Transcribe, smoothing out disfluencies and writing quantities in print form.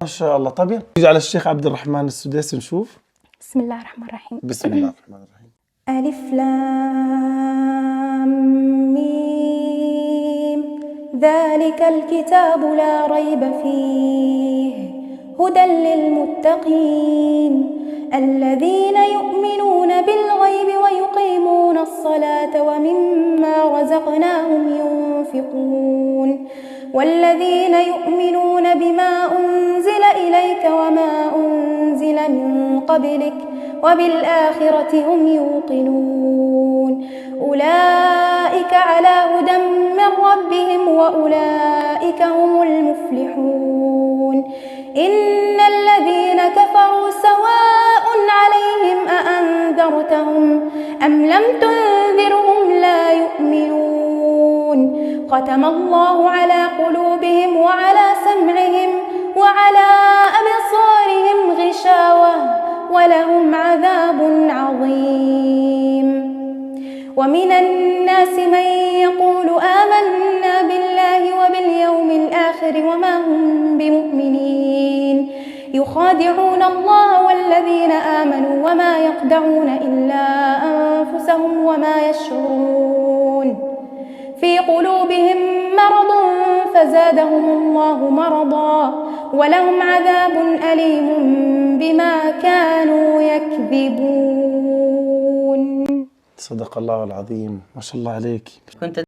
ما شاء الله. طيب نيجي على الشيخ عبد الرحمن السديسي نشوف. بسم الله الرحمن الرحيم. بسم الله الرحمن الرحيم. ألف لام ميم ذلك الكتاب لا ريب فيه هدى للمتقين الذين يؤمنون بالغيب ويقيمون الصلاة ومما رزقناهم ينفقون والذين يؤمنون بما أنزل إليك وما أنزل من قبلك وبالآخرة هم يوقنون أولئك على هدى من ربهم وأولئك هم المفلحون إن الذين كفروا سواء عليهم أأنذرتهم أم لم تنذرهم لا يؤمنون ختم الله على قلوبهم وعلى سمعهم وعلى أبصارهم غشاوة ولهم عذاب عظيم ومن الناس من يقول آمنا بالله وباليوم الآخر وما هم بمؤمنين يخادعون الله والذين آمنوا وما يخدعون إلا أنفسهم وما يشعرون في قلوبهم مرض فزادهم الله مرضا ولهم عذاب أليم بما كانوا يكذبون. صدق الله العظيم. ما شاء الله عليك.